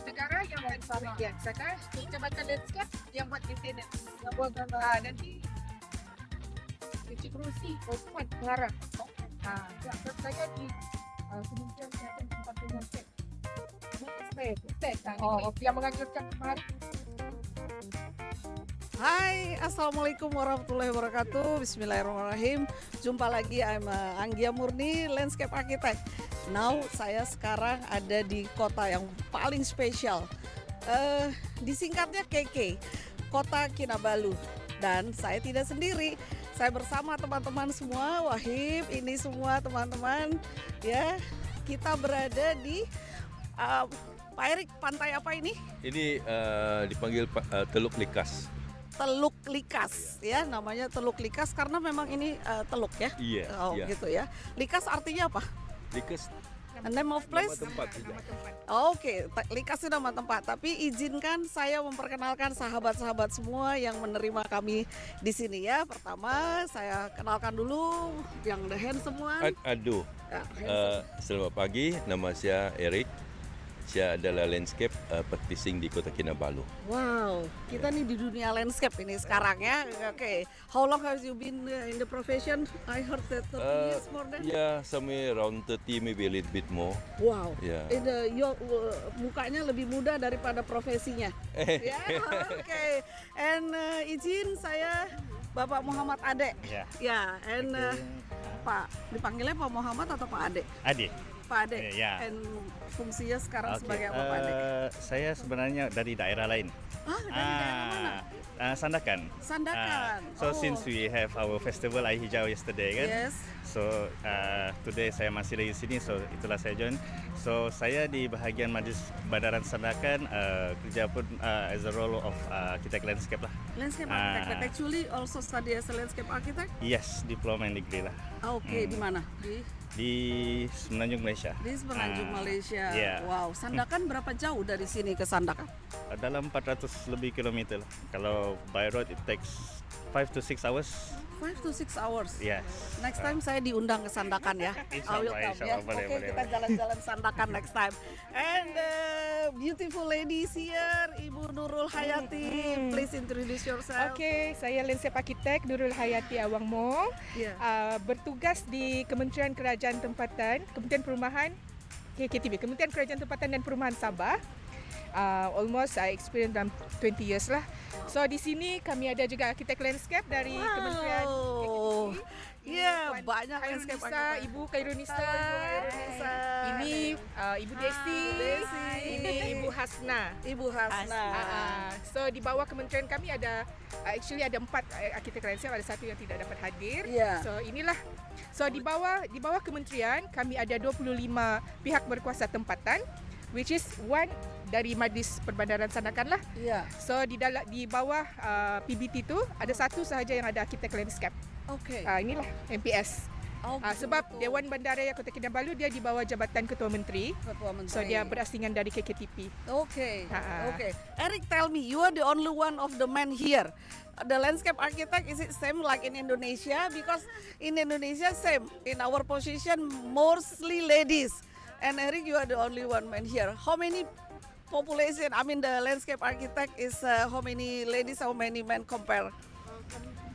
Sekarang yang buat bagian, sekarang jabatan landscape yang buat maintenance, yang buat nanti cuci kerusi, open, pengarah. Yang saya di Kementerian Kesihatan Tempat Landscape. Yang menganjurkan kemarin. Hai, Assalamualaikum warahmatullahi wabarakatuh. Bismillahirrahmanirrahim. Jumpa lagi, I'm Anggia Murni, Landscape Architect. Now, saya sekarang ada di kota yang paling spesial. Disingkatnya KK, Kota Kinabalu. Dan saya tidak sendiri. Saya bersama teman-teman semua, Wahib, ini semua teman-teman. Ya, kita berada di Pak Erik, pantai apa ini? Ini dipanggil Teluk Likas. Teluk Likas, ya, namanya Teluk Likas karena memang ini teluk ya. Iya. Oh, iya. gitu ya. Likas artinya apa? Likas A name of place? nama tempat juga. Oke, Likas itu nama tempat. Tapi izinkan saya memperkenalkan sahabat-sahabat semua yang menerima kami di sini ya. Pertama, saya kenalkan dulu yang the handsome one. Aduh. Ya, handsome. Selamat pagi, nama saya Erik. Saya adalah landscape practicing di Kota Kinabalu. Wow, kita nih di dunia landscape ini sekarang ya. Oke, how long have you been in the profession? I heard that 30 years more than. Yeah, somewhere around 30, maybe a little bit more. Wow, Ya. mukanya lebih muda daripada profesinya. Ya, oke. And izin saya Bapak Muhammad Ade. Ya. Ya, and Pak, dipanggilnya Pak Muhammad atau Pak Ade? Adik. Pak Ade. Ya. And fungsinya sekarang Oke, sebagai apa Pak Ade? saya sebenarnya dari daerah lain. Dari daerah mana? Sandakan. Sandakan. So since we have our festival Air Hijau yesterday kan. Yes. So today saya masih lagi di sini, so itulah saya join. So saya di bahagian Majlis Badaran Sandakan kerja pun as a role of architect landscape lah. Landscape architect, but actually also study as a landscape architect? Yes, diploma and degree lah. Oke, di mana? Di Semenanjung Malaysia. Di Semenanjung Malaysia. Yeah. Wow, Sandakan berapa jauh dari sini ke Sandakan? Dalam 400 lebih kilometer lah. Kalau by road it takes 5 to 6 hours. 5 to 6 hours. Yes. Next time saya diundang ke Sandakan ya. I will come ya. Insyaallah, boleh, Oke, boleh, kita boleh. jalan-jalan Sandakan next time. And beautiful ladies here, Ibu Nurul Hayati. Please introduce yourself. Okey, saya landscape architect Nurul Hayati Awangmo. Ya. Bertugas di Kementerian Kerajaan Tempatan, Kementerian Perumahan KKTB, Kementerian Kerajaan Tempatan dan Perumahan Sabah. Almost I experience dalam 20 years lah. So di sini kami ada juga arkitek landscape dari Kementerian KKTB. Ya, Puan banyak landscape Khairunisa, architect. Ibu Khairunisa. Khairunisa. Ini Ibu Desi. Desi. Ini Ibu Hasna. Ibu Hasna. So di bawah kementerian kami ada actually ada 4 arkitek landscape, ada satu yang tidak dapat hadir. Ya. So inilah. So di bawah kementerian kami ada 25 pihak berkuasa tempatan, which is one dari Majlis Perbandaran Sandakan lah. Ya. So di bawah PBT tu ada satu sahaja yang ada arkitek landscape. Oke. Inilah MPS. Oh, Sebab gitu. Dewan Bandaraya Kota Kinabalu dia di bawah Jabatan Ketua Menteri. Ketua Menteri. So dia berasingan dari KKTP. Okay. Ha. Okay. Eric, tell me, you are the only one of the men here. The landscape architect, is it same like in Indonesia? Because in Indonesia same. In our position mostly ladies. And Eric, you are the only one man here. How many population? I mean, the landscape architect is how many ladies, how many men compare?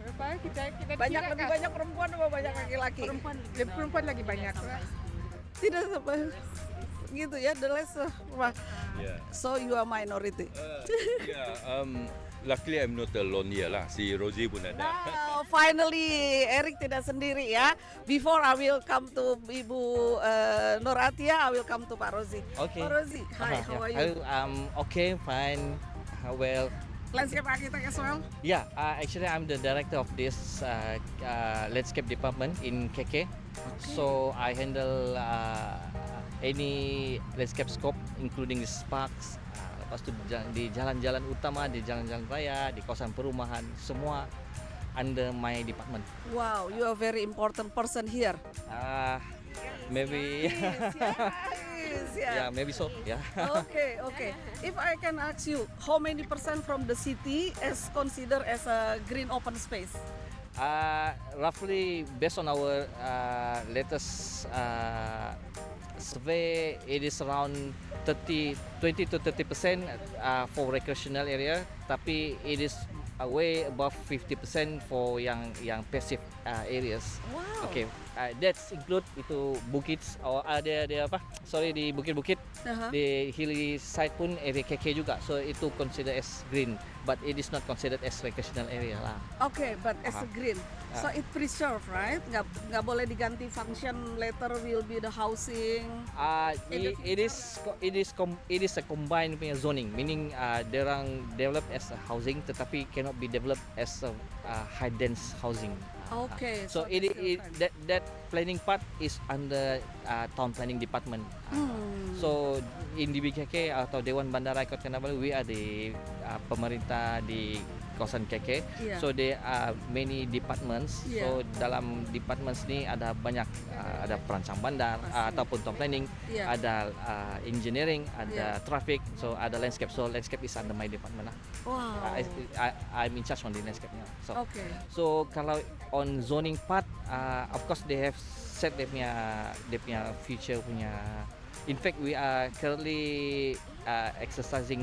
Berapa kita Banyak, lebih banyak perempuan atau banyak laki-laki? perempuan lagi banyak. Tidak sampai gitu ya, the less. Yeah. So you are minority. Luckily I'm not alone here lah. Si Rosie pun ada. Now, finally, Eric tidak sendiri ya. Before I will come to Ibu Noratia, I will come to Pak Rozi. Okay. Pak Rozi, hi, how are you? Okay, fine. Well, Landscape architect as well? yeah. Actually, I'm the director of this landscape department in KK. So I handle any landscape scope, including the parks. Lepas itu di jalan-jalan utama, di jalan-jalan raya, di kawasan perumahan, semua under my department. Wow, you are very important person here. Maybe. Yes, Yeah, maybe so. Yeah. Okay. If I can ask you, how many percent from the city is considered as a green open space? Roughly based on our latest survey, it is around 20 to 30% for recreational area, tapi it is way above 50% for yang passive areas. Wow. Okay, that's include itu bukit ada apa? Sorry, di bukit-bukit, Aha. di hilly side pun area KK juga. So itu considered as green, but it is not considered as recreational area lah. Okay, but as a green, so it preserve, right? Nggak boleh diganti function later will be the housing. In the It is a combined punya zoning, meaning derang develop as a housing, tetapi cannot be developed as a high dense housing. Okay. So it's still fine. that planning part is under town planning department. So in DBKK atau Dewan Bandaraya Kota Kinabalu, we are the pemerintah di kawasan KK. Yeah. So there are many departments. Yeah. So dalam departments ni ada banyak ada perancang bandar Pasti. ataupun town planning, Yeah. ada engineering, ada Yeah. traffic. So ada landscape. So landscape is under my department lah. Wow. I'm in charge on the landscape-nya. So Okay. So kalau on zoning part, of course they have set dia punya future punya. In fact, we are currently exercising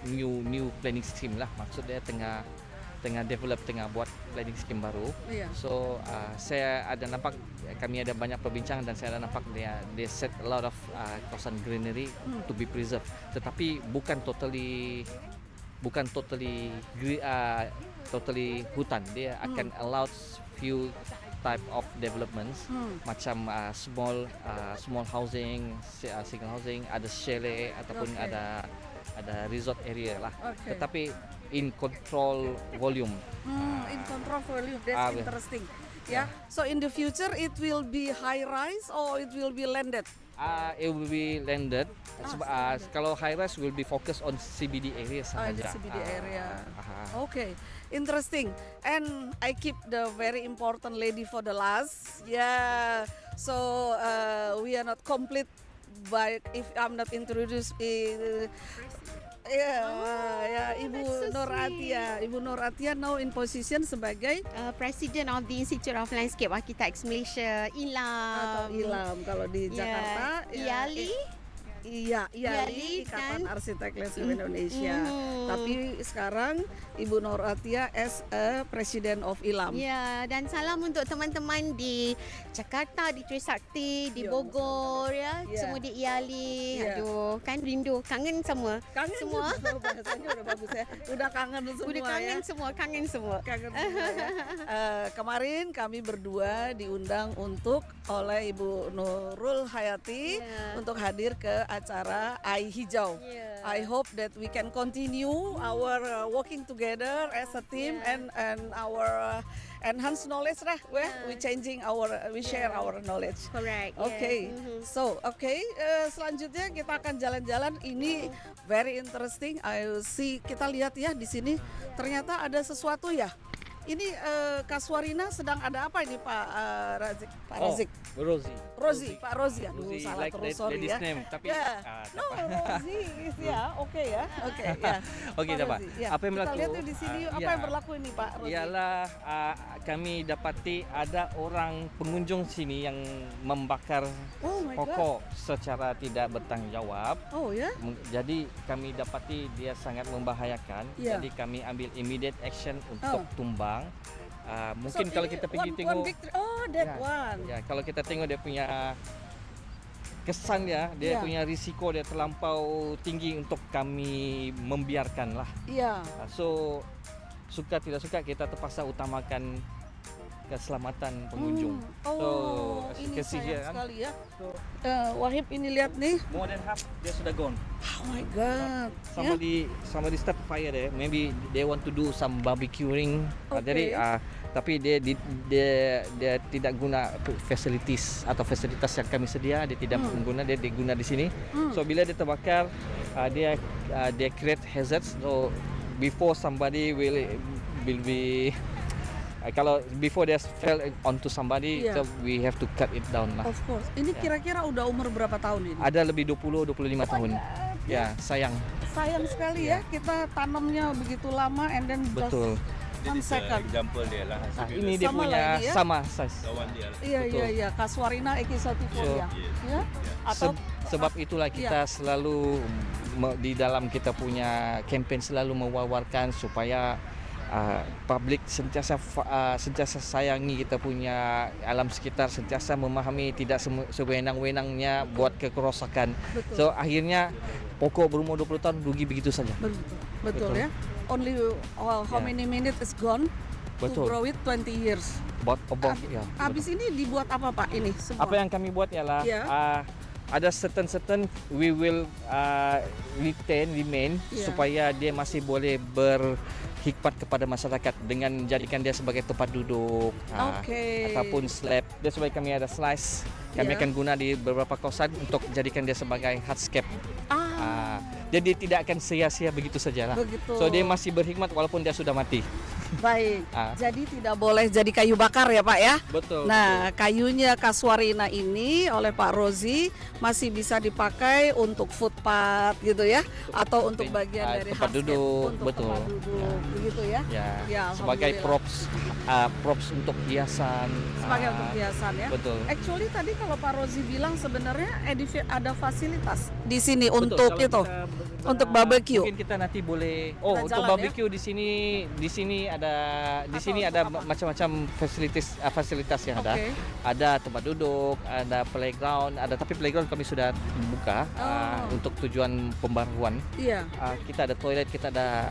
new planning scheme lah. Maksud dia tengah develop, tengah buat planning scheme baru. Iya. So saya ada nampak, kami ada banyak perbincangan dan saya ada nampak they set a lot of kawasan greenery to be preserved. Tetapi bukan totally hutan. Dia akan allow few type of developments macam small housing, single housing, ada chalet ataupun Okay. ada resort area lah. Okay. Tetapi in control volume. In control volume, that's Ah, yeah. interesting. Yeah. So in the future, it will be high rise or it will be landed. It will be landed. landed. Kalau high rise will be focused on CBD area Oh, in the sahaja. CBD area. Aha. Okay, interesting. And I keep the very important lady for the last. Yeah. So we are not complete by if I'm not introduced. Ibu that's so Nur Atia. Ibu Nur Atia now in position sebagai President of the Institute of Landscape Architects Malaysia, atau ILAM. ILAM kalau di Jakarta. IALI. Iya, IALI Ikatan kan? Arsitek Landscape Indonesia. Tapi sekarang Ibu Nur Atia as a President of ILAM. Ya, dan salam untuk teman-teman di Jakarta, di Trisakti, di Ya, Bogor ya, Ya. semua di IALI. Ya. Aduh, kan rindu, kangen semua. Kangen semua. juga, bahasanya udah bagus ya. Udah kangen semua Udah kangen ya. semua, kangen semua. Kangen semua ya. Kemarin kami berdua diundang oleh Ibu Nurul Hayati Ya. untuk hadir ke acara AI Hijau. Ya. I hope that we can continue our working together as a team Yeah. and our enhance knowledge lah. We changing we share our knowledge. Correct. Okay, yes. so selanjutnya kita akan jalan-jalan. Ini very interesting. I see, kita lihat ya di sini. Ternyata ada sesuatu ya. Ini Kaswarina sedang ada apa ini Pak Razik? Pak Razik. Rozi, Pak Rozi. Aduh, Rozi, salah like terus, that sorry lady's ya. name, tapi Ya. No, Rozi is ya. Oke ya. Oke ya. Oke, Pak Pak. Rozi, ya. Apa yang Kita berlaku? lihat yuk di sini yuk. Apa Ya. yang berlaku ini Pak Rozi? Ialah kami dapati ada orang pengunjung sini yang membakar Oh my God. pokok secara tidak bertanggung jawab. Oh ya. Jadi kami dapati dia sangat membahayakan. Ya. Jadi kami ambil immediate action untuk tumbang. Mungkin So, kalau ini kita pergi one tengok, big tree. Oh, that Ya. one. ya kalau kita tengok dia punya kesan dia Ya. punya risiko dia terlampau tinggi untuk kami membiarkan lah. Iya. So suka tidak suka kita terpaksa utamakan keselamatan pengunjung. Oh, as you ini can see sayang here kan. sekali ya. Wahib ini lihat nih. More than half dia sudah gone. Oh my God. Somebody start fire there. Maybe they want to do some barbecuing. Jadi tapi dia tidak guna fasilitas yang kami sedia. Dia tidak mengguna, dia diguna di sini. So bila dia terbakar, dia create hazards. So before somebody will be kalau before they fell onto somebody, Yeah. so we have to cut it down lah. Of course. Ini kira-kira udah umur berapa tahun ini? Ada lebih 20-25 tahun. Ya, sayang. Sayang sekali ya kita tanamnya begitu lama and then Betul. One second. Example dia lah. Nah, ini dia Sama punya lah ini ya? sama size. Kawan dia lah. Iya, Betul. iya, iya. Kasuarina equisetifolia. Yes. Ya? Atau Sebab itulah kita selalu di dalam kita punya campaign selalu mewawarkan supaya publik sentiasa sayangi kita punya alam sekitar, sentiasa memahami tidak sewenang-wenangnya buat kekerosakan. betul. So akhirnya pokok berumur 20 tahun rugi begitu saja. Betul, betul Betul. ya. Only how Ya. many minutes is gone to Betul. grow it 20 years. About ya. Habis ini dibuat apa Pak ini semua? Apa yang kami buat ialah Ya. ada certain we will remain Ya. supaya dia masih boleh berhikmat kepada masyarakat dengan menjadikan dia sebagai tempat duduk Oke. ataupun slab. That's why kami ada slice. Kami Ya. akan guna di beberapa kawasan untuk jadikan dia sebagai hardscape. Jadi tidak akan sia-sia begitu sajalah. Begitu. So dia masih berhikmat walaupun dia sudah mati. Baik. Ah. Jadi tidak boleh jadi kayu bakar ya Pak ya? Betul. Nah, kayunya kasuarina ini oleh Pak Rozi masih bisa dipakai untuk footpath gitu ya, atau untuk bagian dari tempat hardscape, duduk, untuk betul. tempat duduk, begitu ya? Ya, Ya, sebagai alhamdulillah. props untuk hiasan. Sebagai untuk hiasan ya. Betul. Actually tadi kalau Pak Rozi bilang sebenarnya ada fasilitas di sini Betul, untuk kalau itu, kita untuk barbecue. Mungkin kita nanti boleh. Kita Untuk jalan, barbecue di sini ada macam-macam fasilitas yang ada. Oke. Ada tempat duduk, ada playground, tapi playground kami sudah buka untuk tujuan pembaruan. Iya. Kita ada toilet, kita ada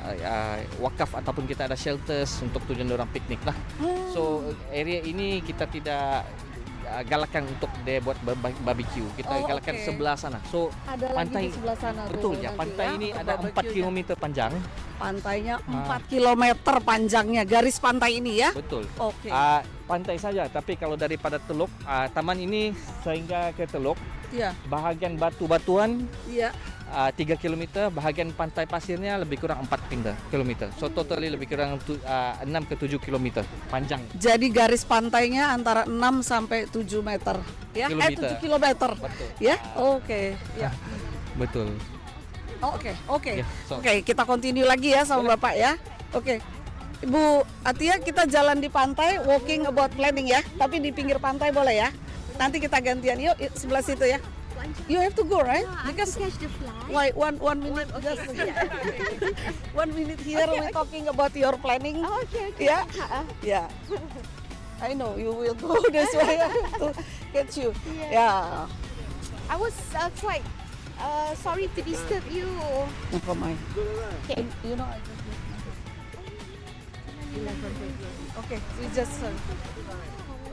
wakaf ataupun kita ada shelters untuk tujuan orang piknik lah. So area ini kita tidak galakan untuk dia buat barbecue. Kita Oh, galakan oke. sebelah sana. So Ada pantai lagi di sebelah sana betul tuh ya, nanti pantai ini untuk ada 4 barbecue-nya. km panjang. Pantainya 4 km panjangnya, garis pantai ini ya. Betul. Oke. Pantai saja, tapi kalau daripada Teluk, taman ini sehingga ke Teluk, Iya, bahagian batu-batuan iya. 3 km, bahagian pantai pasirnya lebih kurang 4 km. So totally lebih kurang 6 ke 7 km panjang. Jadi garis pantainya antara 6 sampai 7 meter ya. Kilometer. 7 kilometer. Betul. Ya. Oke. Ya. Betul. Oke. Ya, so- Oke, kita continue lagi ya sama Bapak ya. Oke. Ibu Atia, kita jalan di pantai, walking about planning ya. Tapi di pinggir pantai boleh ya. Nanti kita gantian yuk sebelah situ ya. You have to go right? Because catch the fly. why one minute just 1 minute here we talking about your planning. Okay. Yeah. Yeah. I know you will go this way to get you. Yeah. I was quite sorry to disturb you. Never mind. Okay. You know I just Okay, we just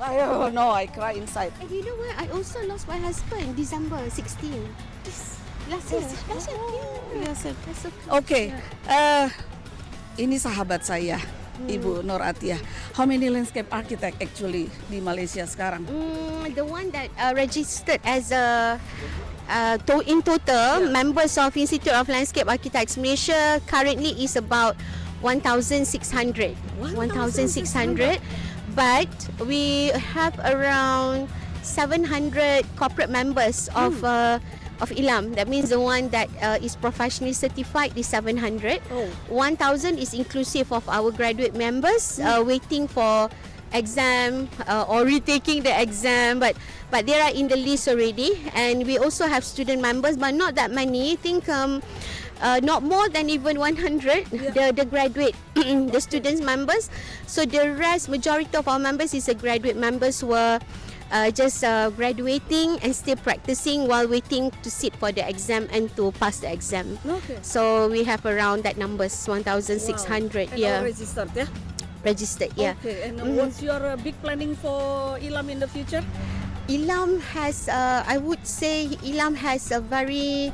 I don't know, I cry inside. And you know what? I also lost my husband December 16. Last year. Yes. That's so Oke, ini sahabat saya, Ibu Nur Atia. How many landscape architect actually di Malaysia sekarang? The one that registered as a in total members of Institute of Landscape Architects Malaysia currently is about 1,600. 1,600. But we have around 700 corporate members of ILAM. That means the one that is professionally certified is 700. Oh. 1,000 is inclusive of our graduate members waiting for exam or retaking the exam, but they are in the list already. And we also have student members, but not that many. I think not more than even 100 the graduate the students members. So the rest majority of our members is the graduate members who are just graduating and still practicing while waiting to sit for the exam and to pass the exam. Okay. So we have around that numbers 1,600. And Yeah, all registered ya. registered. Yeah. Okay, and what's your big planning for ILAM in the future? ILAM has, I would say, ILAM has a very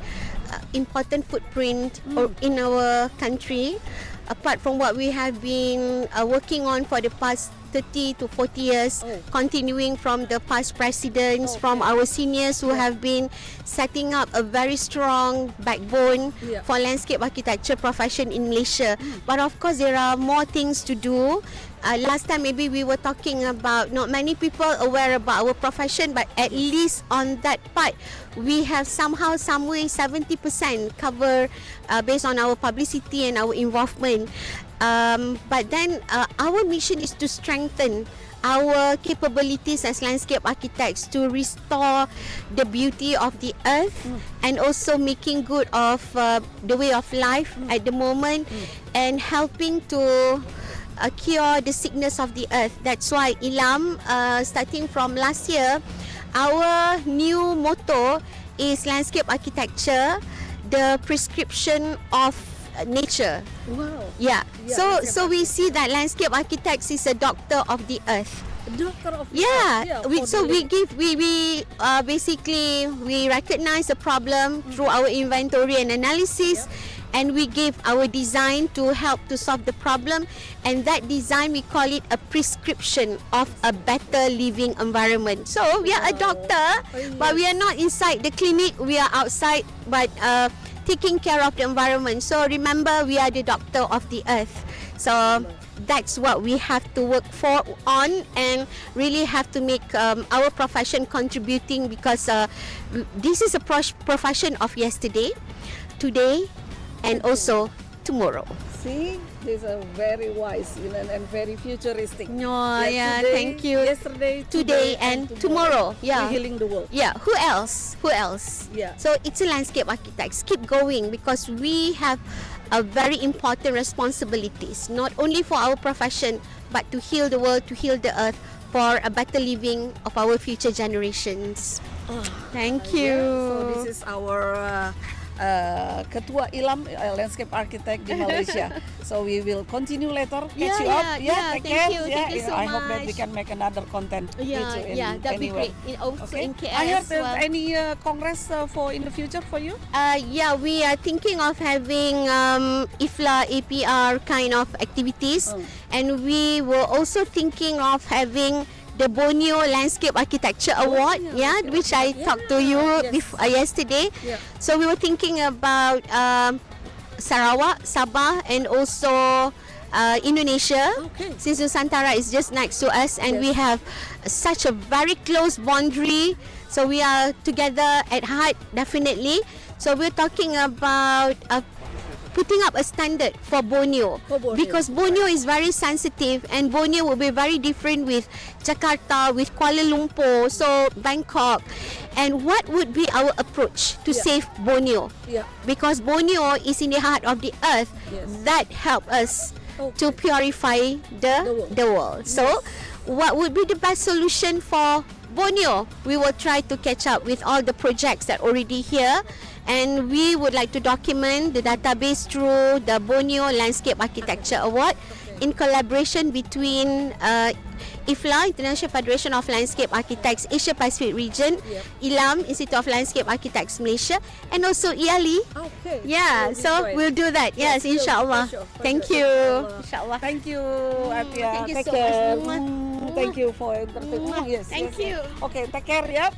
important footprint in our country. Apart from what we have been working on for the past 30 to 40 years, continuing from the past presidents, from our seniors who have been setting up a very strong backbone for landscape architecture profession in Malaysia. But of course, there are more things to do last time maybe we were talking about not many people aware about our profession, but at least on that part we have somehow some way 70% cover based on our publicity and our involvement. But then our mission is to strengthen our capabilities as landscape architects to restore the beauty of the earth and also making good of the way of life at the moment and helping to cure the sickness of the earth. That's why Ilam, starting from last year, our new motto is landscape architecture, the prescription of nature. Wow. Yeah. Yeah, So we see that landscape architects is a doctor of the earth. Doctor of Yeah. for We the- give basically we recognize the problem through our inventory and analysis. And we give our design to help to solve the problem, and that design we call it a prescription of a better living environment. So we are a doctor, but we are not inside the clinic, we are outside, but taking care of the environment. So remember, we are the doctor of the earth. So that's what we have to work for on and really have to make our profession contributing, because this is a profession of yesterday, today, and also tomorrow. See, these are very wise, and very futuristic. No, Yeah, yeah, today, thank you. Yesterday, Today and tomorrow. Yeah. We're healing the world. Yeah, who else? Who else? Yeah. So it's a landscape architects. Keep going, because we have a very important responsibilities, not only for our profession, but to heal the world, to heal the earth for a better living of our future generations. Thank you. So this is our Ketua Ilam, landscape architect di Malaysia. So we will continue later. Catch you up. Take thank care. you. Thank you so I hope that we much. can make another content. Yeah, in that'd be anywhere. great. Also Okay. in KL I heard as well. there's any congress for in the future for you? Yeah, we are thinking of having IFLA APR kind of activities, and we were also thinking of having the Borneo Landscape Architecture Award, which I talked to you yesterday. Yeah. So we were thinking about Sarawak, Sabah, and also Indonesia. Okay. Since Nusantara is just next to us, and we have such a very close boundary, so we are together at heart, definitely. So we're talking about putting up a standard for Borneo, For Borneo. because Borneo is very sensitive, and Borneo will be very different with Jakarta, with Kuala Lumpur, so Bangkok. And what would be our approach to save Borneo? Yeah. Because Borneo is in the heart of the earth. Yes. That help us Okay. to purify the world. So what would be the best solution for Borneo? We will try to catch up with all the projects that already here, and we would like to document the database through the Borneo Landscape Architecture Award in collaboration between IFLA, International Federation of Landscape Architects Asia Pacific Region, Ilam, Institute of Landscape Architects Malaysia, and also IALI. Okay. Yeah, so we'll do that. Yes, inshallah. Thank you. Inshallah. Thank you, Atia. Thank you Take so care. much. Thank you for interviewing. Yes. Thank yes, you. yes. Okay, take care ya.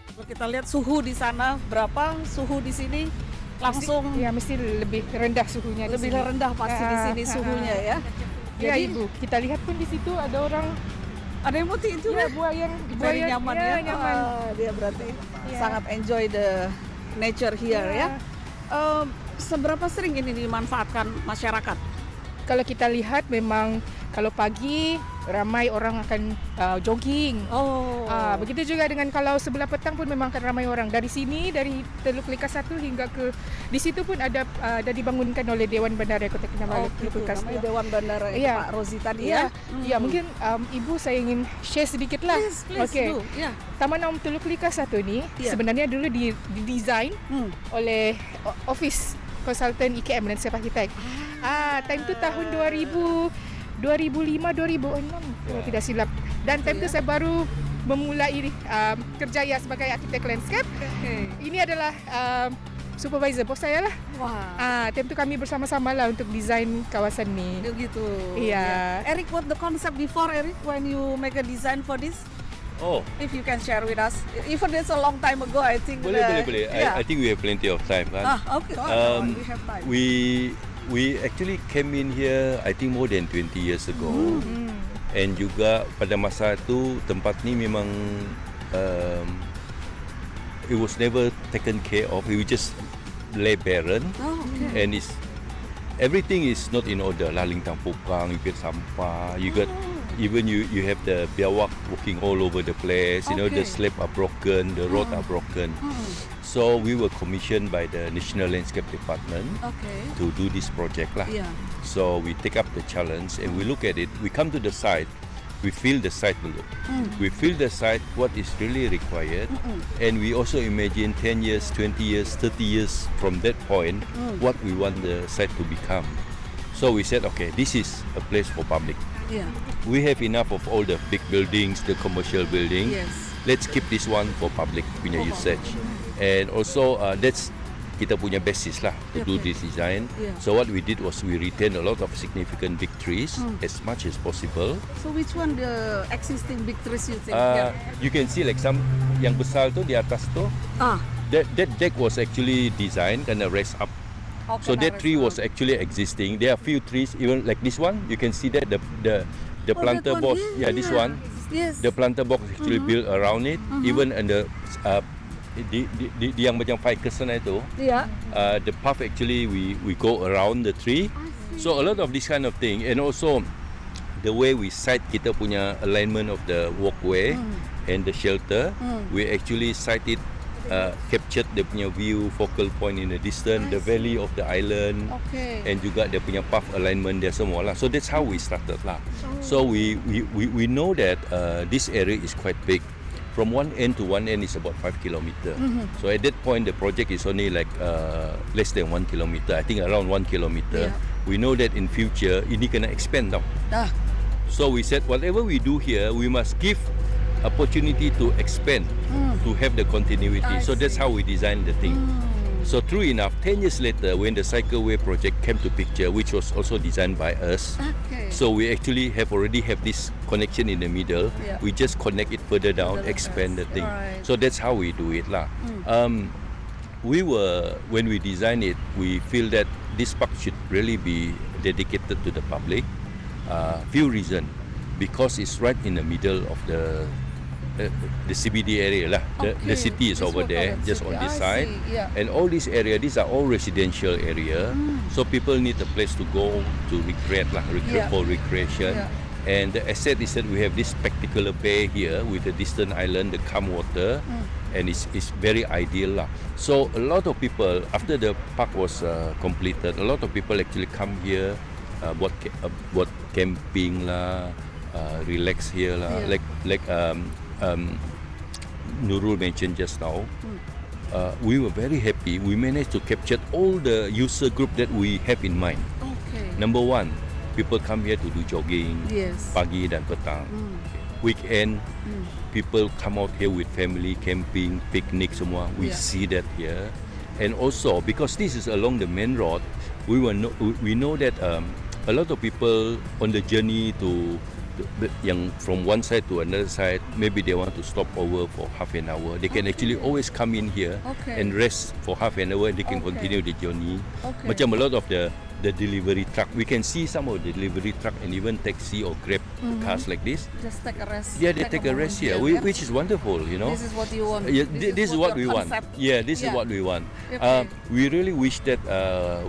Kalau kita lihat suhu di sana berapa, suhu di sini langsung Ya, mesti lebih rendah suhunya. lebih di sini. rendah pasti di sini suhunya ya. Ya, Jadi Ibu. Kita lihat pun di situ ada orang ada yang putih itu ya, buah yang very nyaman ya. nyaman. Dia berarti Ya. sangat enjoy the nature here ya. Ya. Seberapa sering ini dimanfaatkan masyarakat? Kalau kita lihat memang kalau pagi ramai orang akan jogging. Oh. Begitu juga dengan kalau sebelah petang pun memang akan ramai orang. Dari sini, dari Teluk Lekas 1 hingga ke di situ pun ada dibangunkan oleh Dewan Bandara Kota Kinabalu. Gitu, namanya Dewan Bandara itu Iya. Pak Rozi tadi Ya, ya. ya mungkin Ibu saya ingin share sedikit lah. Please Okey. do. Ya. Taman Naum Teluk Lekas 1 ni sebenarnya dulu didesain oleh office konsultan IKM Landscape Architect. Time tu tahun 2005-2006 kalau tidak silap. Dan time tu saya baru memulai kerjaya sebagai arkitek landscape. Okay. Ini adalah supervisor bos saya lah. Wah. Time tu kami bersama-sama lah untuk desain kawasan ni. Gitu. Iya. Yeah. Eric, what the concept before, Eric, when you make a design for this? Oh, If you can share with us. Even it's a long time ago, I think. boleh. Yeah. I think we have plenty of time kan. Okay. Um, We have time. We we actually came in here I think more than 20 years ago. And juga pada masa itu tempat ni memang it was never taken care of. It was just lay barren. Oh, okay. And everything is not in order lah. Lintang pukang, you get sampah, you got even you have the biawak walking all over the place. You know, the Okay. slab are broken, the road are broken. So we were commissioned by the National Landscape Department Okay. to do this project lah. Yeah. So we take up the challenge and we look at it. We come to the site, we feel the site dulu. We feel the site, what is really required, and we also imagine 10 years, 20 years, 30 years from that point, what we want the site to become. So we said, okay, this is a place for public. Yeah. We have enough of all the big buildings, the commercial building. Yes. Let's keep this one for public punya usage. And also that's kita punya basis lah to do Okay. this design. Yeah. So what we did was we retained a lot of significant big trees as much as possible. So which one the existing big trees you think? You can see like some yang besar tu di atas tu. That deck was actually designed kena raise up. So that tree was actually existing. There are few trees even like this one. You can see that the planter box. Yeah, this one. Yes. The planter box actually built around it. Even and the di yang macam ficus sana itu. Yeah. The path actually we go around the tree. So a lot of this kind of thing, and also the way we site kita punya alignment of the walkway and the shelter, we actually site it captured the punya view focal point in the distance, the valley of the island, Okay. and juga dia punya path alignment dia semua lah. So that's how we started lah. So we know that this area is quite big. From one end to one end is about 5 kilometer. So at that point the project is only like less than 1 kilometer. I think around 1 kilometer. Yeah. We know that in future ini kena expand tau. So we said whatever we do here, we must give opportunity to expand, to have the continuity. So that's how we designed the thing. So true enough, 10 years later, when the Cycleway project came to picture, which was also designed by us, Okay. so we actually already have this connection in the middle. Yeah. We just connect it further down, Further expand the thing. Alright. So that's how we do it lah. When we design it, we feel that this park should really be dedicated to the public. Few reasons, because it's right in the middle of the CBD area lah. The city is This over one there, called just city. on this I side. see, yeah. And all these area, these are all residential area. So people need a place to go to recreate lah, Yeah. for recreation. Yeah. And the asset is that we have this spectacular bay here with the distant island, the calm water, and it's very ideal lah. So a lot of people, after the park was completed, a lot of people actually come here, buat camping lah, relax here lah. Yeah. Like Nurul mentioned just now. We were very happy. We managed to capture all the user group that we have in mind. Okay. Number one, people come here to do jogging Yes. pagi dan petang. Weekend, people come out here with family, camping, picnic semua. We Yeah. see that here. And also, because this is along the main road, we know that a lot of people on the journey to yang from one side to another side, maybe they want to stop over for half an hour. They can actually always come in here Okay. and rest for half an hour and they can Okay. continue the journey. Okay. Macam a lot of the delivery truck, we can see some of the delivery truck and even taxi or grab cars like this. Just take a rest. Yeah, they take a rest here, yeah. which is wonderful, you know. This is what you want. Yeah, this is what we want. Concept. Yeah, this is Yeah. what we want. Okay. We really wish that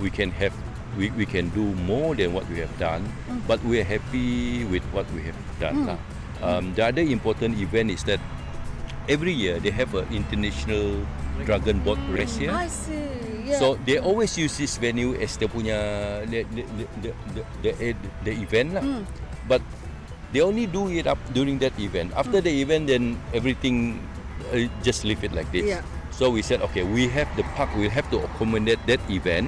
we can have, we can do more than what we have done, but we are happy with what we have done. Lah. The other important event is that every year they have an international dragon boat race here. I see. Yeah. So they always use this venue as the punya the event lah. But they only do it up during that event. After the event, then everything just leave it like this. Yeah. So we said, okay, we have the park. We have to accommodate that event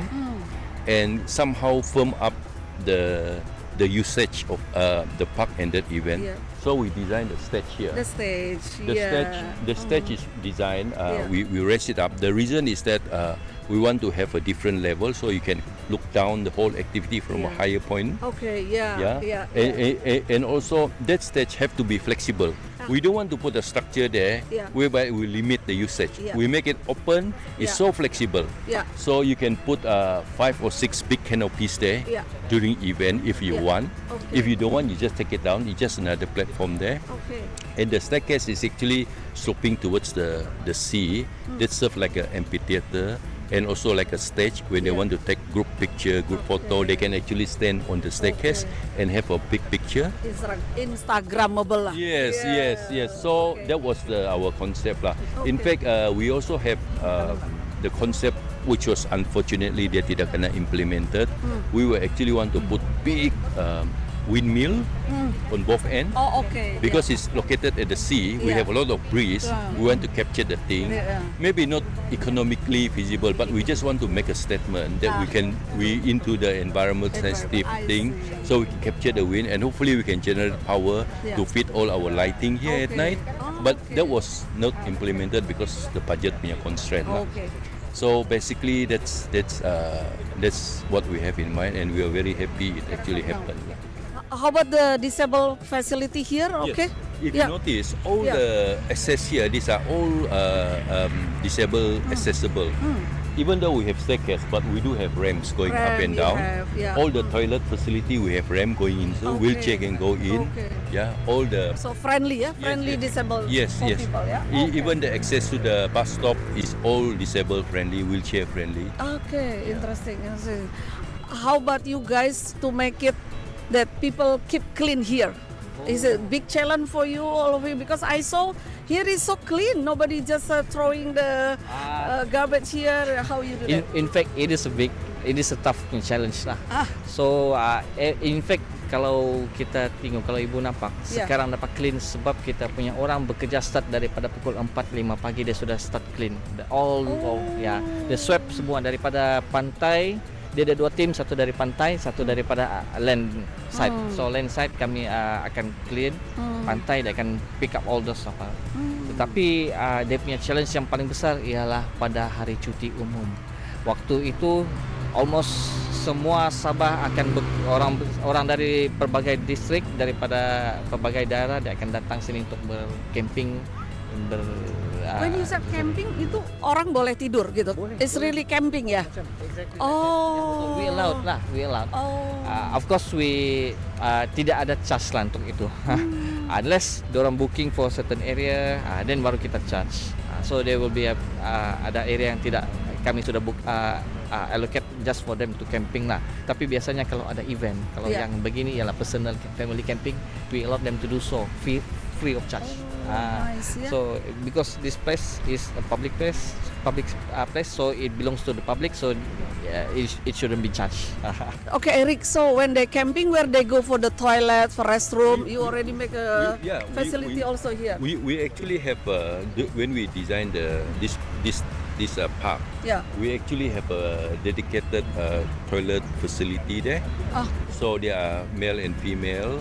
and somehow firm up the usage of the park and that event. Yeah. So we designed the stage here. The stage. The stage is designed. Yeah. We raise it up. The reason is that we want to have a different level, so you can look down the whole activity from a Yeah. higher point. Okay. Yeah. Yeah. Yeah. And also that stage have to be flexible. We don't want to put a structure there Yeah. whereby we limit the usage. Yeah. We make it open. It's Yeah. so flexible. Yeah. So you can put 5 or 6 big canopies there Yeah. during event if you Yeah. want. Okay. If you don't want, you just take it down. It's just another platform there. Okay. And the staircase is actually sloping towards the sea. That serve like an amphitheater and also like a stage when they Yeah. want to take group picture, group photo. They can actually stand on the staircase and have a big picture. Instagrammable lah. Yes, Yeah. yes. So Okay. that was our concept lah. In Okay. fact, we also have the concept which was unfortunately dia tidak kena implemented. We were actually want to put big windmill on both ends. Oh, okay. Because it's located at the sea, we Yeah. have a lot of breeze. Yeah. We want to capture the thing. Yeah. Maybe not economically feasible, but we just want to make a statement that we into the environment sensitive I thing, see. so we can capture the wind and hopefully we can generate power Yeah. to feed all our lighting here at Okay. night. Oh, But okay. that was not implemented because the budget punya constraint lah. Okay. So basically, that's what we have in mind, and we are very happy it actually happened. How about the disabled facility here? Okay. If Yeah. you notice, all Yeah. the access here, these are all disabled accessible. Even though we have staircase, but we do have ramps going up Ramp and you down. have, yeah. All the toilet facility we have ramp going in, so Okay. wheelchair can go in. Okay. Yeah, all the So friendly, yeah, friendly yes. disabled yes, for yes. people, yeah. Even the access to the bus stop is all disabled friendly, wheelchair friendly. Okay, interesting. How about you guys to make it that people keep clean here? Is it a big challenge for you, all of you? Because I saw here is so clean. Nobody just throwing the garbage here. How you do that? In fact, it is a tough challenge lah. So in fact kalau kita tengok, kalau ibu nampak Yeah. sekarang dapat clean sebab kita punya orang bekerja start daripada pukul 4-5 pagi dia sudah start clean. The swab semua daripada pantai. Dia ada 2 tim, satu dari pantai, satu daripada land side. So land side kami akan clean, pantai dia akan pick up all those apa. Tetapi dia punya challenge yang paling besar ialah pada hari cuti umum. Waktu itu almost semua Sabah akan orang dari berbagai distrik, daripada berbagai daerah dia akan datang sini untuk bercamping. When you said camping, itu orang boleh tidur gitu? It's really camping ya? Oh. We allowed lah, we allowed. Oh. Of course we tidak ada charge lah untuk itu. Unless diorang booking for certain area, then baru kita charge. So there will be ada area yang tidak kami sudah book allocate just for them to camping lah. Tapi biasanya kalau ada event, kalau Yeah. yang begini ialah personal family camping, we allow them to do so free of charge. Nice, yeah. So because this place is a public place, so it belongs to the public, so it shouldn't be charged. Okay, Eric. So when they camping, where they go for the toilet, for restroom, you already make a facility also here. We actually have when we designed this park, Yeah. we actually have a dedicated toilet facility there. Oh. So there are male and female.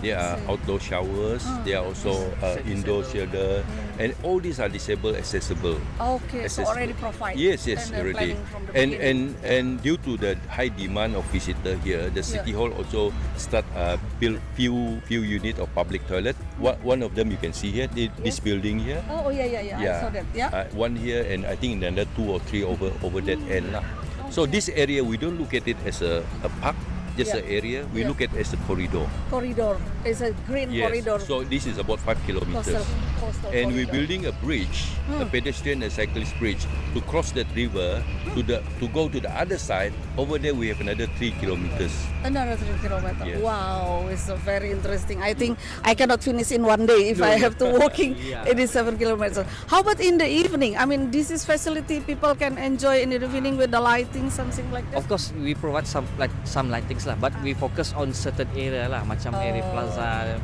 There are outdoor showers. There are also indoor shower, and all these are disabled accessible. Okay, so Accessible. already provide. Yes, And they're already. planning from the And beginning. and due to the high demand of visitor here, the city hall also start build few unit of public toilet. One of them you can see here, this building here. Oh yeah. I saw that. Yeah. One here, and I think another 2 or 3 over that end lah. So this area we don't look at it as a park, just Yeah. an area. We Yeah. look at it as a corridor. Corridor. It's a green corridor. So this is about 5 kilometers. Coastal And we're corridor. building a bridge, a pedestrian and cyclist bridge, to cross that river to go to the other side. Over there we have another 3 kilometers. Another 3 kilometers. Yes. Wow, it's very interesting. I think I cannot finish in one day if I have to walking 87 kilometers. How about in the evening? I mean, this is facility people can enjoy in the evening with the lighting, something like that. Of course, we provide some lightings lah, but we focus on certain area lah, macam area plaza.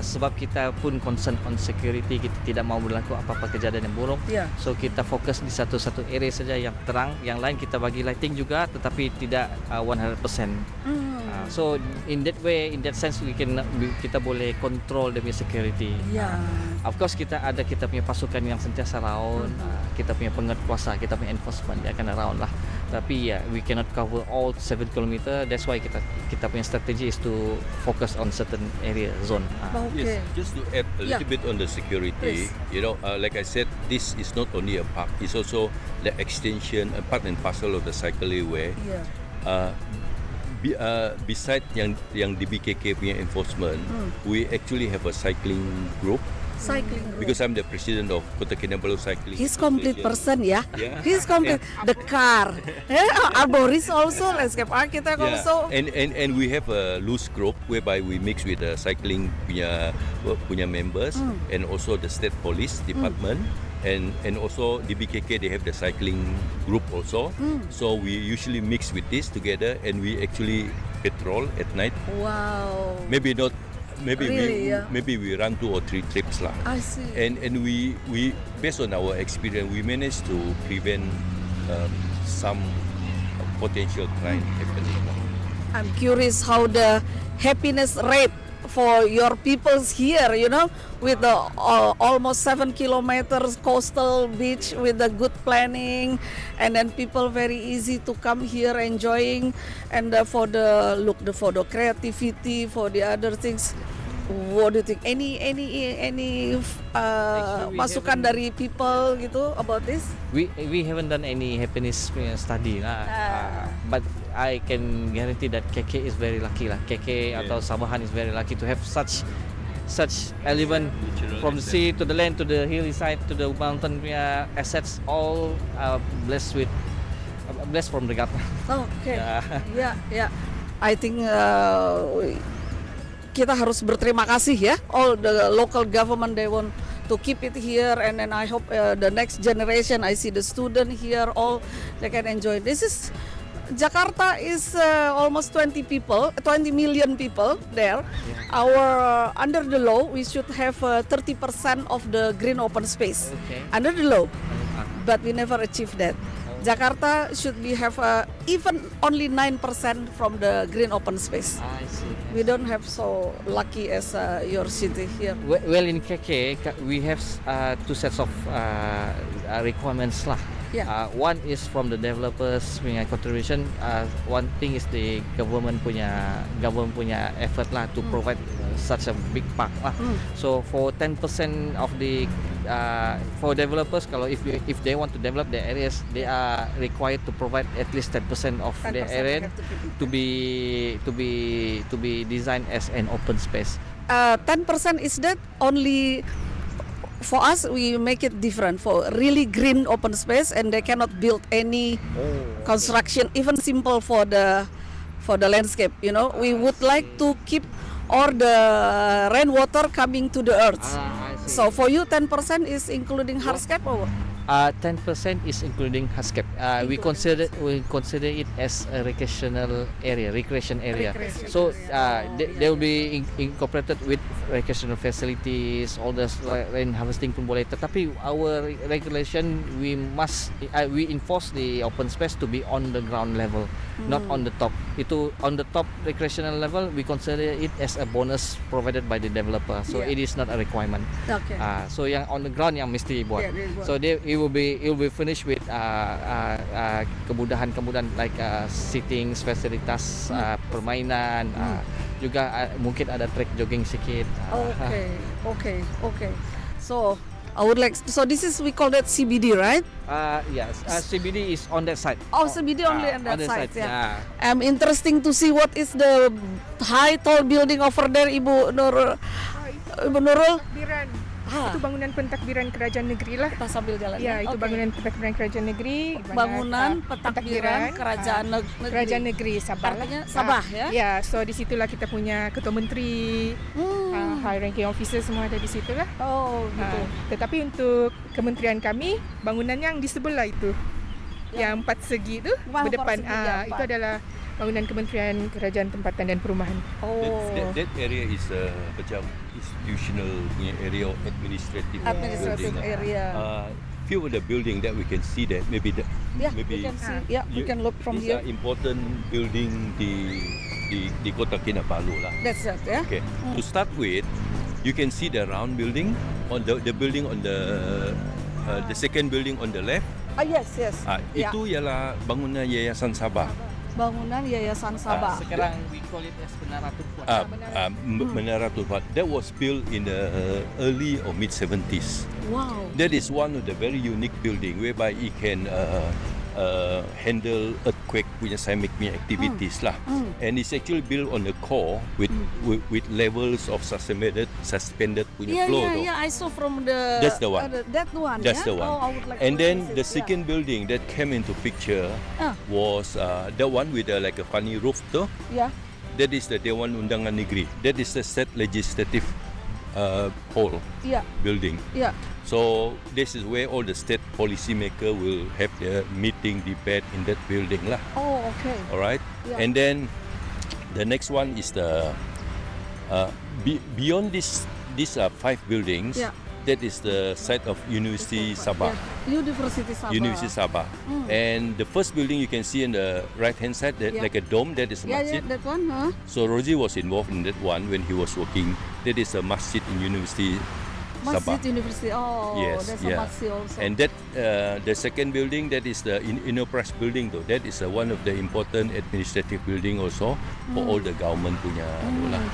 Sebab kita pun concern on security, kita tidak mau berlaku apa-apa kejadian yang buruk. Yeah. So kita fokus di satu area saja yang terang, yang lain kita bagi lighting juga, tetapi tidak 100%. So in that way, in that sense, kita boleh control demi security. Yeah. Of course kita punya pasukan yang sentiasa round, kita punya penguat kuasa, kita punya enforcement dia akan round lah. Tapi ya, we cannot cover all 7 kilometer. That's why kita punya strategy is to focus on certain area zone. Okay. Yes, just to add a little bit on the security, Please. you know, like I said, this is not only a park, it's also the extension, a part and parcel of the cycleway way. Yeah. Beside yang di BKK punya enforcement, we actually have a cycling group. Cycling group. Because I'm the president of Kota Kinabalu Cycling. He's complete person, Association. yeah. Yeah. He's complete. The car, arborist also, landscape architect Yeah, also. and we have a loose group whereby we mix with the cycling punya members and also the state police department and also the BKK, they have the cycling group also. So we usually mix with this together and we actually patrol at night. Wow. Maybe not. Maybe Really, yeah. maybe we run 2 or 3 trips lah. I see. And we based on our experience, we managed to prevent some potential crime happening. I'm curious how the happiness rate for your peoples here, you know, with the almost 7 kilometers coastal beach with the good planning, and then people very easy to come here enjoying, and for the for the creativity, for the other things. What do you think? Any masukan dari people gitu about this? We haven't done any happiness study lah. But I can guarantee that KK is very lucky lah. KK atau Sabahan is very lucky to have such element from the sea to the land to the hilly side to the mountain punya assets all blessed from the God. Okay. Yeah. I think kita harus berterima kasih ya, all the local government, they want to keep it here, and then I hope the next generation, I see the student here, all they can enjoy. This is Jakarta is almost 20 million people there. Our under the law we should have 30% of the green open space. Okay. Under the law, but we never achieve that. Jakarta should have even only 9% from the green open space. I see. We don't have so lucky as your city here. Well, in KK we have 2 sets of requirements lah. Yeah. One is from the developers punya contribution. One thing is the government punya effort lah to provide such a big park lah. So for 10% of the for developers, kalau if they want to develop their areas, they are required to provide at least 10% of 10% their area have to keep it. to be designed as an open space. 10% is that only for us? We make it different for really green open space, and they cannot build any construction, even simple for the landscape. You know, we would like to keep all the rainwater coming to the earth. I see. So for you, 10% is including hardscape or what? 10% is including hardscape. We consider it as a recreation area. So they will be incorporated with recreational facilities, all the rain harvesting pun boleh. Tetapi our regulation, we enforce the open space to be on the ground level, not on the top. Itu on the top recreational level, we consider it as a bonus provided by the developer. So Yeah. it is not a requirement. Okay. So yang on the ground yang mesti buat. Yeah, they buat. So it will be finished with kemudahan like seatings, fasilitas permainan, juga mungkin ada track jogging sikit. Okay. So I would like. So this is, we call that CBD, right? Yes, CBD is on that side. Oh, CBD only on that the side. Yeah. Yeah. Interesting to see what is the high tall building over there, Ibu Nurul. Ibu Nurul. Takbiran. Itu bangunan pentakbiran kerajaan negeri lah. Kita sambil jalan. Ya, itu Okay. bangunan pentakbiran kerajaan negeri. di mana, Bangunan pentakbiran kerajaan negeri. kerajaan negeri Sabah. Artinya lah. Sabah, ya? Ya, so di situlah kita punya ketua menteri, high ranking officer semua ada di situ lah. Oh, gitu. Tetapi untuk kementerian kami, bangunan yang di sebelah itu, yang 4 segi itu Wah, berdepan, 4 segi apa? itu adalah bangunan Kementerian Kerajaan Tempatan dan Perumahan. Oh. That area is macam institutional punya area, administrative Administrative building. area. Few of the building that we can see that maybe Yeah, maybe we can see. Yeah, we can look from these here. are important building di Kota Kinabalu lah. That's it, yeah. Okay. To start with, you can see the round building on the building on the second building on the left. Yes. Ya. Itu ialah bangunan Yayasan Sabah. Bangunan Yayasan Sabah. Sekarang we call it as Menara Turquoise. Menara Turquoise. That was built in the early or mid 70s. Wow. That is one of the very unique building whereby it can handle earthquake punya seismic activities lah. And it's actually built on the core with levels of suspended punya floor. though. I saw from the. That's the one. That one. That's the one. Oh, I would like And to then visit, the second building that came into picture was the one with like a funny roof though. Yeah. That is the Dewan Undangan Negeri. That is the state legislative hall Yeah. building. Yeah. So this is where all the state policymaker will have their meeting, debate in that building lah. Oh, okay. All right. Yeah. And then the next one is the beyond these 5 buildings. Yeah. That is the site of University Sabah. Yeah. University Sabah. University Sabah. And the first building you can see on the right hand side, that Yeah. like a dome, that is a Yeah, masjid. that one, huh? So Rosie was involved in that one when he was working. That is a masjid in University Sabah. Masjid University. Oh, Yes, there's yeah. a masjid also. And that the second building, that is the Innopress building though. That is one of the important administrative building also for all the government punya anu lah.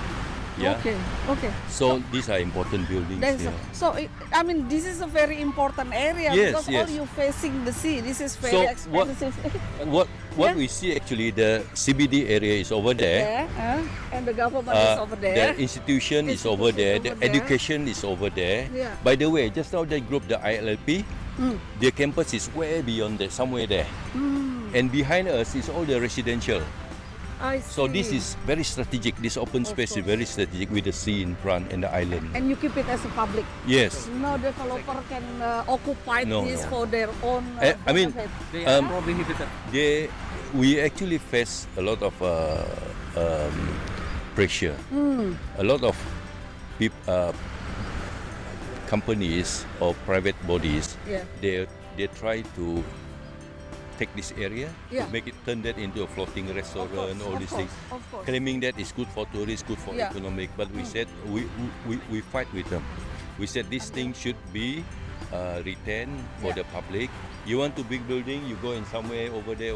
Yeah. Okay. So these are important buildings. That's Yeah. so. I mean, this is a very important area Yes, because yes. all you facing the sea. This is So very what- expensive. What Yeah. we see actually, the CBD area is over there. And the government is over there. The institution is over there. The education is over there. Yeah. By the way, just now that group, the ILLP, their campus is way beyond there, somewhere there. And behind us is all the residential. I So this see. is very strategic. This open Of space is course. very strategic with the sea in front and the island. And you keep it as a public. Yes. No developer can occupy No, this no. for their own. I mean, benefit. They are Um, prohibited. we actually face a lot of pressure. A lot of companies or private bodies, Yeah. they try to take this area, Yeah. to make it, turn that into a floating restaurant, all these things, Of course. claiming that it's good for tourists, good for Yeah. economic. But we said we fight with them. We said this thing should be retained for Yeah. the public. You want to big building, you go in somewhere over there.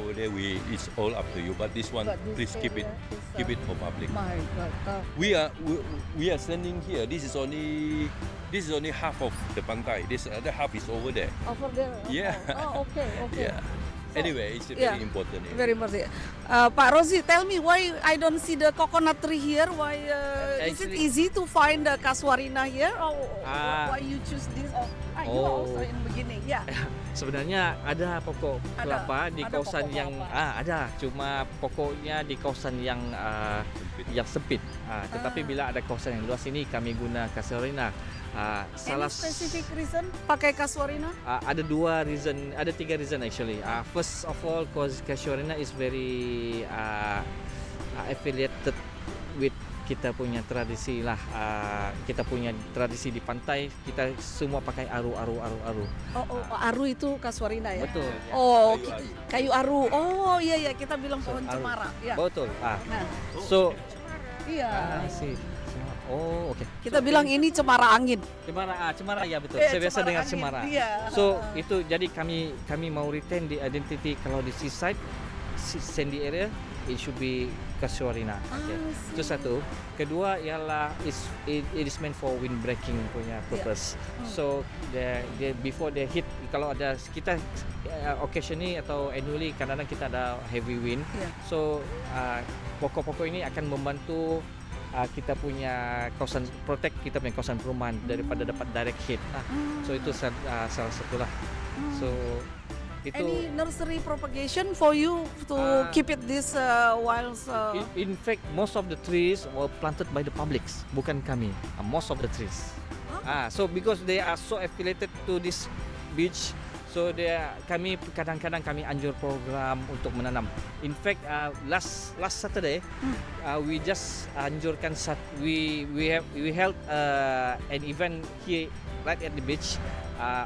It's all up to you. But this one, But this please keep it area is, for public. My God. We are standing here. This is only half of the pantai. This other half is over there. Over there. Yeah. Oh, okay. Yeah. Anyway, it's a Yeah. very important area. Very much. Pak Rozi, tell me why I don't see the coconut tree here. Why is it Actually- easy to find the casuarina here? Or why Ah. you choose this? You are also in beginning. Yeah. Sebenarnya ada pokok Ada. kelapa di Ada kawasan pokok yang kelapa. ada, cuma pokoknya di kawasan yang sempit. Tetapi bila ada kawasan yang luas ini kami guna casuarina. Any specific reason pakai casuarina? Ada 2 reason, ada 3 reason actually. First of all, cause casuarina is very affiliated with kita punya tradisi lah. Kita punya tradisi di pantai, kita semua pakai aru. Aru itu casuarina ya? Betul. Oh, kayu aru. Oh, iya kita bilang pohon Aru. cemara. Ya. Betul. Nah, So, iya. sih. Oh, oke. Kita bilang ini cemara angin. Cemara ya betul. Eh, Saya biasa cemara dengar angin. cemara. Iya. So itu jadi kami mau retain di identity kalau di seaside, sandy area, it should be casuarina. Okay. Itu satu. Kedua ialah it is meant for wind breaking punya purpose. So before they hit, kalau ada kita occasionally atau annually kadang-kadang kita ada heavy wind. Yeah. So pokok-pokok ini akan membantu kita punya kawasan, protect kita punya kawasan perumahan daripada dapat direct hit. So itu salah satu lah. So itu Any nursery propagation for you to keep it this wild? in fact most of the trees were planted by the publics, bukan kami. Most of the trees. So because they are so affiliated to this beach, so kami kadang-kadang kami anjur program untuk menanam. In fact, last Saturday, we just anjurkan we held an event here right at the beach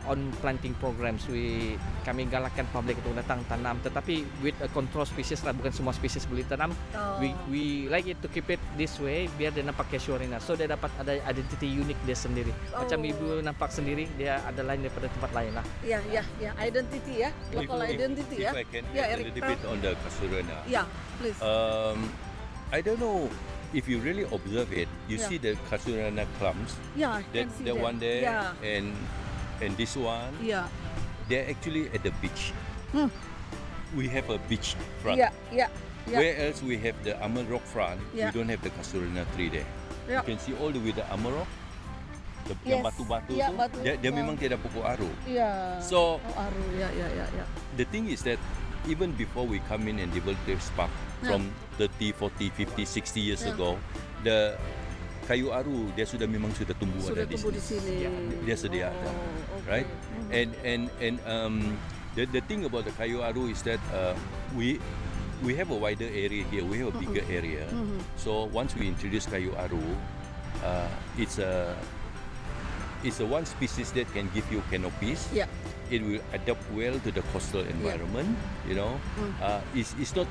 on planting programs. Kami galakkan public untuk datang tanam, tetapi with a control species lah, bukan semua spesies boleh tanam. We like it to keep it this way biar dia nampak casuarina, so dia dapat ada identity unik dia sendiri. Macam ibu nampak sendiri, dia ada lain daripada tempat lain lah. Ya, identity ya, local identity ya. If I can Yeah, add a Eric, little bit on the Casuarina. Yeah, please. I don't know if you really observe it. You Yeah. see the Casuarina clumps. Yeah, I can see That that. one there Yeah, and this one. yeah, They're actually at the beach. We have a beach front. yeah. Where else we have the Amarok front, Yeah. we don't have the Casuarina tree there. Yeah. You can see all the way the Amarok, Yes. yang batu-batu Yeah, tu, batu. dia Yeah. memang tiada pokok aru. Yeah. So Aru, yeah. the thing is that even before we come in and develop this park from 30, 40, 50, 60 years Yeah. ago, the kayu aru dia memang sudah tumbuh Sudah ada di tumbuh di sini. Dia sedia ada, okay. right? And the thing about the kayu aru is that we have a wider area here. We have a bigger area. So once we introduce kayu aru, it's a one species that can give you canopies. Yeah. It will adapt well to the coastal environment. You know, it's not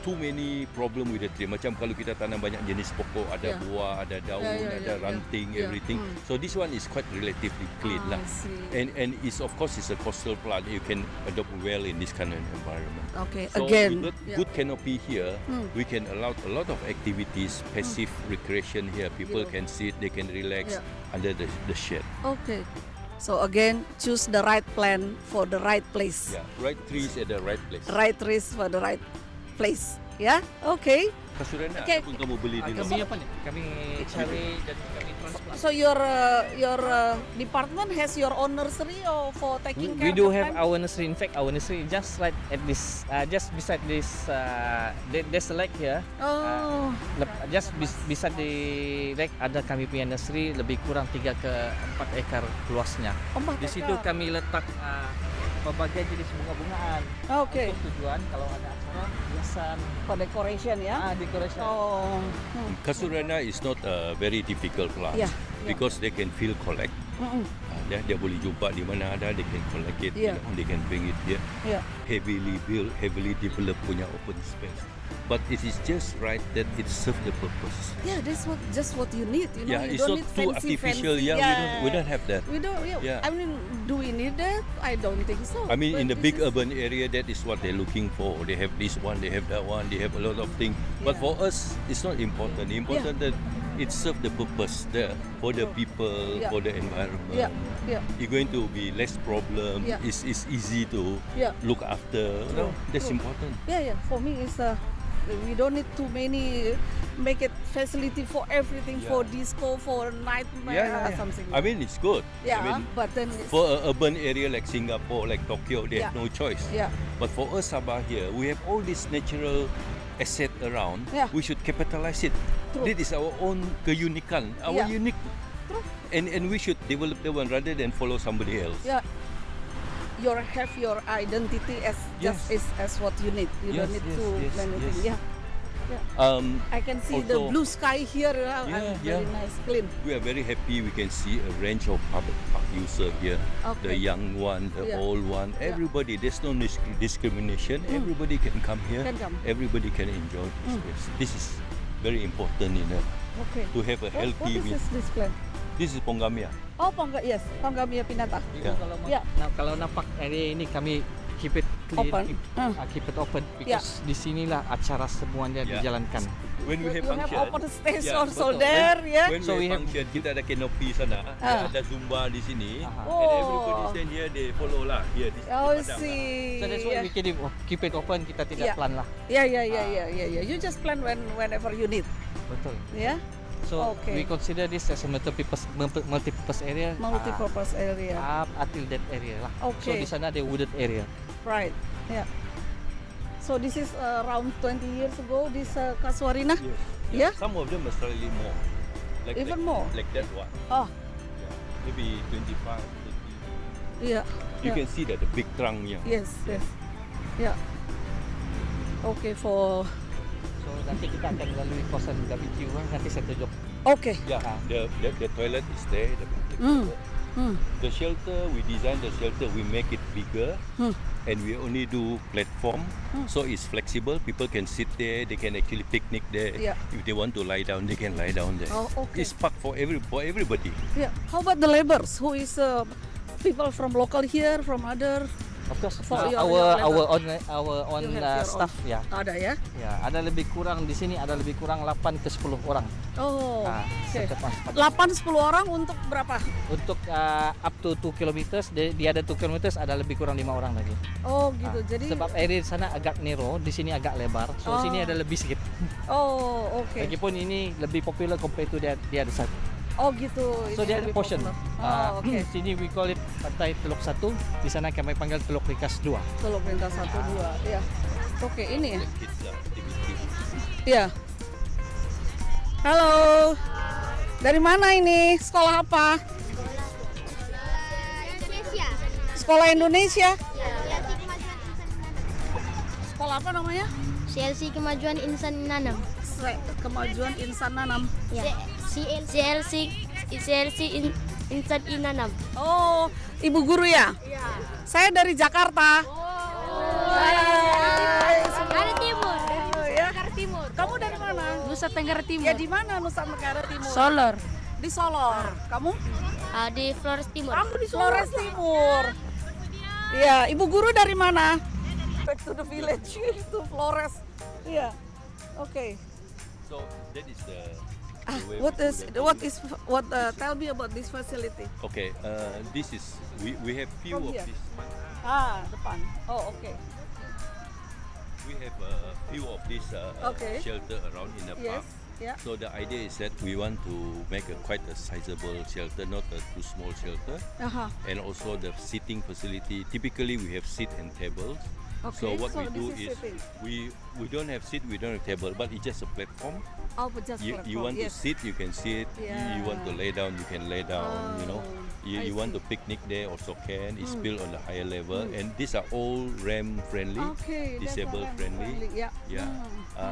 too many problem with the tree. Macam kalau kita tanam banyak jenis pokok, ada Yeah. buah, ada daun, ada ranting, Yeah. everything. So this one is quite relatively clean lah. I see. And it's of course it's a coastal plant. You can adopt well in this kind of environment. Okay, So again. with good canopy here, we can allow a lot of activities, passive recreation here. People can sit, they can relax under the shade. Okay. So again, choose the right plant for the right place. Yeah, right trees at the right place. Right trees for the right place. Yeah. Okay. Casuarina Okay. apa pun kamu beli di Kami apa ni? Kami cari dan kami transplant. So your department has your own nursery or for taking care We do of the have plant? our nursery. In fact, our nursery just right at this, just beside this. There's a lake here. Oh. Just beside the lake ada kami punya nursery, lebih kurang 3 ke 4 ekar luasnya. 4 Di situ ekar. kami letak berbagai jenis bunga-bungaan. Okay. Untuk tujuan kalau ada acara hiasan, For decoration ya. decoration. Oh. Casuarina is not a very difficult plant Yeah, because they can field collect. Dia boleh jumpa di mana ada, they can collect it, Yeah. they can bring it here. Yeah. Heavily built, heavily developed punya open space. But it is just right that it serves the purpose. Yeah, that's just what you need. You know, Yeah, you it's don't not need too fancy, artificial. fancy. Yeah, we don't have that. We don't. Yeah. I mean, do we need that? I don't think so. I mean, in But the this big is- urban area, that is what they're looking for. They have this one, they have that one, they have a lot of things. But Yeah. for us, it's not important. Important that it serves the purpose there for the people, Yeah. for the environment. Yeah. You're going to be less problem. Yeah. It's easy to Yeah. look after. You know, that's True. important. Yeah. For me, it's we don't need too many. Make it facility for everything, Yeah. for disco, for nightmare, something. I mean, it's good. yeah, I mean, but then it's, for an urban area like Singapore, like Tokyo, they have Yeah. no choice. yeah, But for us, Sabah here, we have all this natural asset around. Yeah. We should capitalize it. True. This is our own keunikan, our Yeah. unique. True. And we should develop the one rather than follow somebody else. yeah. You have your identity as Yes. just as what you need. You don't Yes, need yes, to yes, plan anything. yes. Yeah. I can see the Also- blue sky here. Yeah, I'm very yeah. nice, clean. We are very happy we can see a range of public park user here. Okay. The young one, the Yeah. old one, Yeah. everybody. There's no discrimination. Everybody can come here. Can come. Everybody can enjoy this place. This is very important Okay. to have a What healthy. is this plant? This is Pongamia. Oh, Pongamia pinnata. Ibu Yeah. kalau Yeah. kalau nampak area ini kami keep it clean, Open. keep it open Yeah. because di sinilah acara semuanya Yeah. dijalankan. When we have You have function, open stage Yeah, also betul. there, yeah. when So we we have have- function, kita ada canopy sana, Ah. ada zumba di sini, Aha. and everybody Oh. stand here, they follow lah here di Oh, padang lah. see. So that's why we keep it open, kita tidak Yeah. plan lah. Yeah. You just plan whenever you need. Betul. Yeah. So Okay. we consider this as a multi-purpose area. Multi-purpose area. Up until that area lah. So Okay. di sana ada wooded area. Right. Yeah. So this is around 20 years ago. This Casuarina. Yes. Yeah? Some of them are slightly more. Even more? Like that one. Oh, Yeah. Maybe 25, 30. yeah. You Yeah. can see that the big trunknya. Yes. Yeah. Okay for. So nanti kita akan lalui kawasan WQ lah. Nanti saya tunjuk. Okay. Yeah. Ah. The toilet is there. The Mm. The shelter, we design the shelter, we make it bigger, and we only do platform, so it's flexible. People can sit there, they can actually picnic there. Yeah. If they want to lie down, they can lie down there. Oh, okay. It's park for everybody. Yeah. How about the laborers? Who is people from local here, from other? Of course, For your our labor. own You have your staff ya. Ada ya? Ya, ada lebih kurang di sini ada lebih kurang 8 ke 10 orang. Oh, Ah, oke. setiap mas- 8-10 orang untuk berapa? Untuk up to 2 kilometers, di ada 2 kilometers ada lebih kurang 5 orang lagi. Oh gitu, Ah, jadi sebab area di sana agak narrow, di sini agak lebar, so Oh. sini ada lebih sedikit. oh oke. Lagipun ini lebih popular compared to dia ada satu. Oh gitu. So ini dia ada lebih portion. popular. Oh oke. Sini we call it Pantai Teluk 1, di sana kami panggil Teluk Rikas 2. Teluk Lintas 1 2. Ya. Oke, ini ya. Kids activity. Ya. Halo. Dari mana ini? Sekolah apa? Indonesia. Sekolah Indonesia. CLC Kemajuan Insan Nanam. Sekolah apa namanya? CLC Kemajuan Insan Nanam. Kemajuan Insan Nanam. Ya. CLC Insan Nanam. Oh, Ibu guru ya? Iya. Saya dari Jakarta. Hai. Tenggara Timur. Oh, ya. Tenggara Timur. Kamu dari mana? Nusa Tenggara Timur. Ya di mana Nusa Tenggara Timur? Solor. Di Solor. Kamu? Di Flores Timur. Kamu di Flores Timur. Iya, Ibu guru dari mana? Back to the village, to Flores. Iya. Oke. So that is the way Tell me about this facility. Okay, this is we have few From of here. this. Depan. Oh, oke. We have a few of this Okay. shelter around in the Yes. park. Yeah. So the idea is that we want to make quite a sizable shelter, not a too small shelter, Aha. and also the seating facility. Typically, we have seat and tables. Okay, So what so we do this is is sitting. we don't have seat, we don't have table, but it's just a platform. Oh, but just You platform, want to yes. sit, you can sit. You want to Yeah. lay down, you can lay down. You know, Oh, I you want see. to picnic there, also can. It's built on the higher level, and these are all ramp friendly, Okay, that's disabled all friendly. Yeah. Yeah,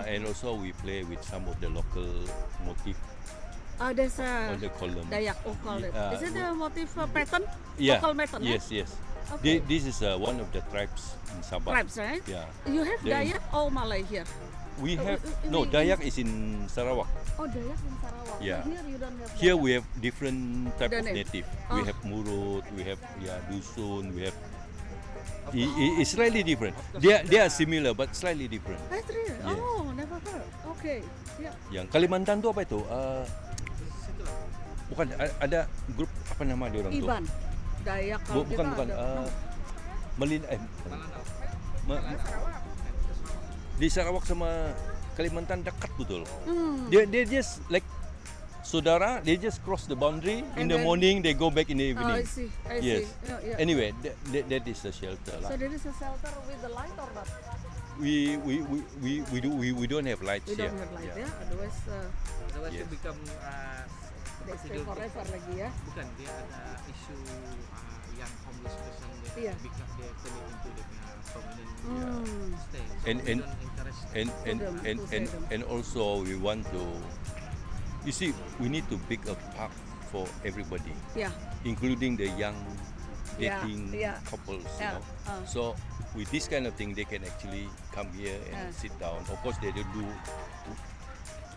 and also we play with some of the local motif There's a on the column. Dayak, call it. Yeah, Is it a motif pattern? Yeah. Local pattern, Yes, yes. Okay. This is one of the tribes in Sabah. Tribes, right? Yeah. You have There is- Dayak or Malay here? We Oh, have in no the- Dayak is in Sarawak. Oh, Dayak in Sarawak. Yeah. But here you don't have Here Dayak. we have different type of Dayak. native. Oh. We have Murut, we have Dusun, we have. It's slightly different. They are similar but slightly different. That's real. Yes. Oh, never heard. Okay. Yeah. Yang Kalimantan tu apa itu? Bukan ada grup apa nama dia orang tu? Iban. Dayak kalau Bukan kita bukan. ada. No. Di Sarawak sama Kalimantan dekat betul. Hmm. They just like saudara. They just cross the boundary in And the then- morning. They go back in the Oh, I evening. see. I Yes. see. Yeah, yeah. Anyway, that is the shelter lah. So there is a shelter with the light or not? We don't have lights We here. don't have light, ya. Otherwise, Otherwise Yes. it become they stay forever lagi ya. bukan dia ada isu yang homeless person Iya. become dia turn it into dia punya permanent Hmm. stay. And- we and- don't encourage And Freedom. and also we want to. You see, we need to pick a park for everybody, Ya. including the young Yeah, dating yeah. couples. Yeah, You know? So with this kind of thing, they can actually come here and Yeah. sit down. Of course, they don't do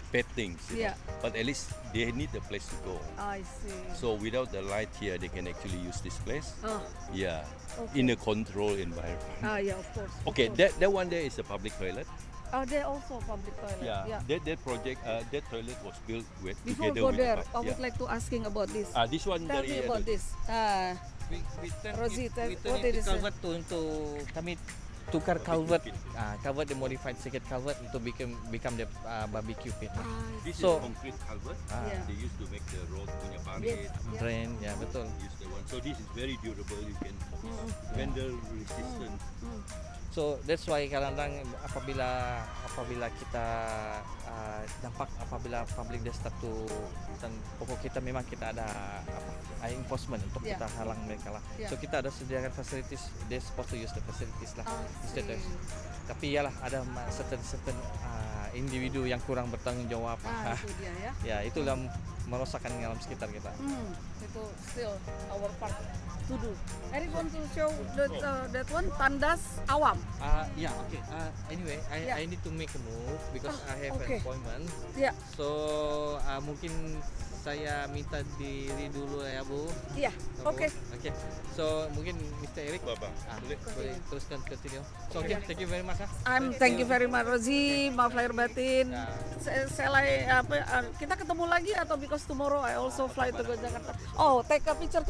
bad things, you Yeah. know, but at least they need a place to go. I see. So without the light here, they can actually use this place. Oh, Yeah, Okay. in a controlled environment. yeah, of course. of Okay, course. that one there is a public toilet. They also public toilet. Yeah, that project, that toilet was built with Before together go with there, the I park. would like to asking about this. This one Tell me dari about this. we turn Rosie, it, tell- we turn what it it is, to culvert untuk kami tukar culvert culvert the modified circuit culvert untuk become the barbecue pit. This So- is concrete culvert. Yeah. They used to make the road punya parit. Yes. Yeah. Drain, ya betul. Use the one. So this is very durable. You can vandal resistant. So that's why kadang-kadang apabila kita nampak apabila public dia start to dan pokok kita memang kita ada enforcement untuk Yeah. kita halang mereka lah. Yeah. So kita ada sediakan facilities, they supposed to use the facilities lah. I Instead of- see. Tapi yalah ada certain individu yang kurang bertanggung jawab. Itu dia ya. Ya itulah merosakkan alam sekitar kita. Itu still our part to do. Eric want to show that one tandas awam. Yeah, okay. Anyway, Yeah. I need to make a move because I have okay. an appointment. Ya, So mungkin saya minta diri dulu ya Bu. iya, Bu. oke. Oke. So mungkin Mr. Eric. Bapak, Boleh teruskan continue. So okay, thank you very much. Thank you very much Rozi, maaf lahir batin. Ya. Kita ketemu lagi atau because tomorrow I also fly to Jakarta. Oh, take a picture.